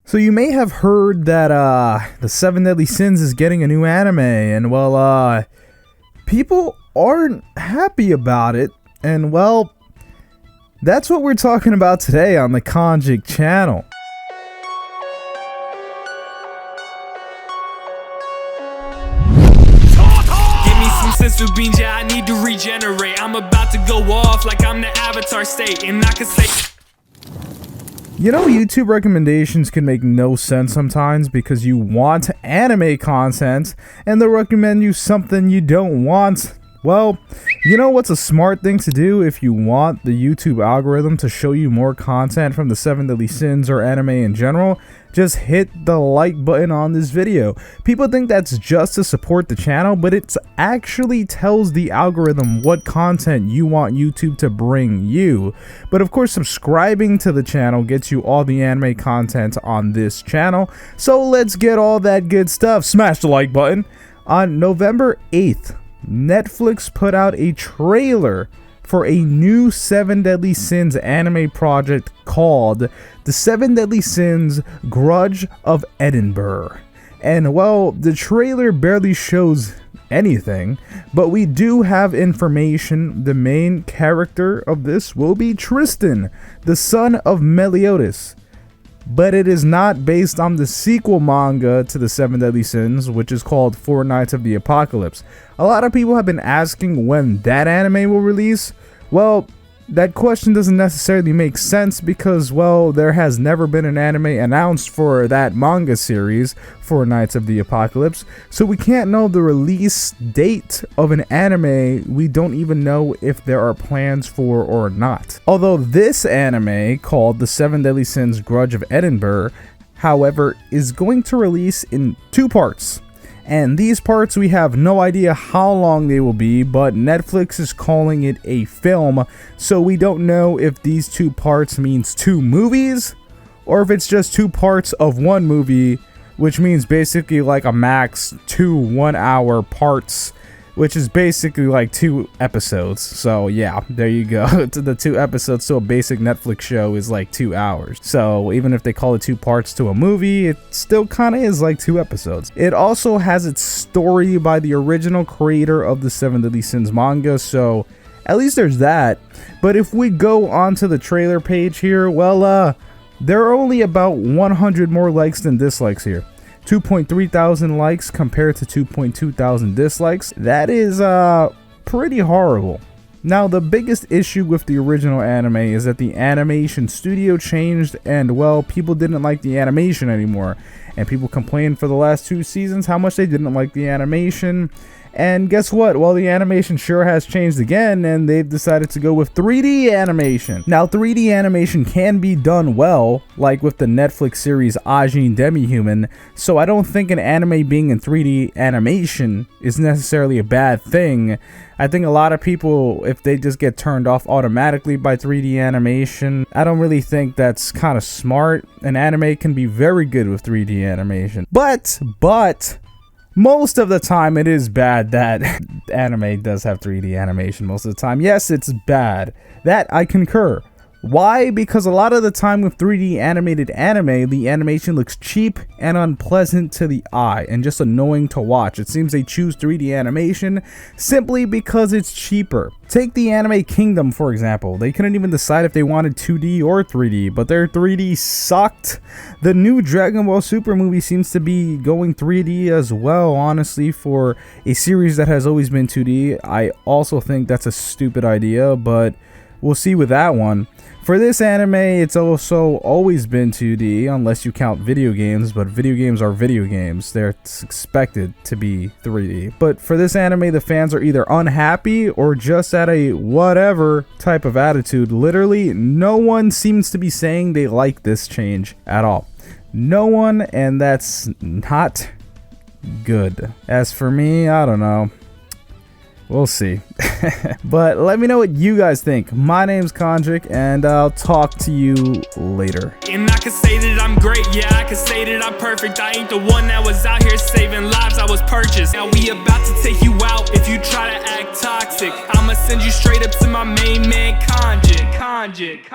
So you may have heard that the Seven Deadly Sins is getting a new anime, and well, people aren't happy about it, and well, that's what we're talking about today on the Konjic channel. Give me some sensu beans, yeah, I need to regenerate. I'm about to go off like I'm the Avatar state, and I can say. You know, YouTube recommendations can make no sense sometimes because you want anime content and they'll recommend you something you don't want. Well, you know what's a smart thing to do if you want the YouTube algorithm to show you more content from the Seven Deadly Sins or anime in general? Just hit the like button on this video. People think that's just to support the channel, but it actually tells the algorithm what content you want YouTube to bring you. But of course, subscribing to the channel gets you all the anime content on this channel. So let's get all that good stuff. Smash the like button. On November 8th, Netflix put out a trailer for a new Seven Deadly Sins anime project called The Seven Deadly Sins Grudge of Edinburgh. And well, the trailer barely shows anything, but we do have information. The main character of this will be Tristan, the son of Meliodas. But it is not based on the sequel manga to the Seven Deadly Sins, which is called Four Knights of the Apocalypse. A lot of people have been asking when that anime will release. Well, that question doesn't necessarily make sense because, well, there has never been an anime announced for that manga series, Four Knights of the Apocalypse, so we can't know the release date of an anime we don't even know if there are plans for or not. Although this anime, called The Seven Deadly Sins Grudge of Edinburgh, however, is going to release in 2 parts. And these parts, we have no idea how long they will be, but Netflix is calling it a film, so we don't know if these 2 parts means 2 movies, or if it's just 2 parts of one movie, which means basically like a max 2 1-hour parts, which is basically like 2 episodes. So yeah, there you go. The 2 episodes to a basic Netflix show is like 2 hours. So even if they call it 2 parts to a movie, it still kind of is like 2 episodes. It also has its story by the original creator of the Seven Deadly Sins manga, so at least there's that. But if we go onto the trailer page here, well, there are only about 100 more likes than dislikes here. 2.3 thousand likes compared to 2.2 thousand dislikes. That is pretty horrible. Now, the biggest issue with the original anime is that the animation studio changed, and well, people didn't like the animation anymore, and people complained for the last 2 seasons how much they didn't like the animation. And guess what? Well, the animation sure has changed again, and they've decided to go with 3D animation. Now, 3D animation can be done well, like with the Netflix series Ajin Demi-Human, so I don't think an anime being in 3D animation is necessarily a bad thing. I think a lot of people, if they just get turned off automatically by 3D animation, I don't really think that's kind of smart. An anime can be very good with 3D animation. But most of the time it is bad that anime does have 3D animation most of the time. Yes, it's bad. That I concur. Why? Because a lot of the time with 3D animated anime, the animation looks cheap and unpleasant to the eye and just annoying to watch. It seems they choose 3D animation simply because it's cheaper. Take the Anime Kingdom, for example. They couldn't even decide if they wanted 2D or 3D, but their 3D sucked. The new Dragon Ball Super movie seems to be going 3D as well, honestly, for a series that has always been 2D. I also think that's a stupid idea, but we'll see with that one. For this anime, it's also always been 2D, unless you count video games, but video games are video games. They're expected to be 3D. But for this anime, the fans are either unhappy or just at a whatever type of attitude. Literally, no one seems to be saying they like this change at all. No one, and that's not good. As for me, I don't know. We'll see. But let me know what you guys think. My name's Konjic, and I'll talk to you later. And I can say that I'm great, yeah, I can say that I'm perfect. I ain't the one that was out here saving lives, I was purchased. Now we about to take you out if you try to act toxic. I'ma send you straight up to my main man, Konjic.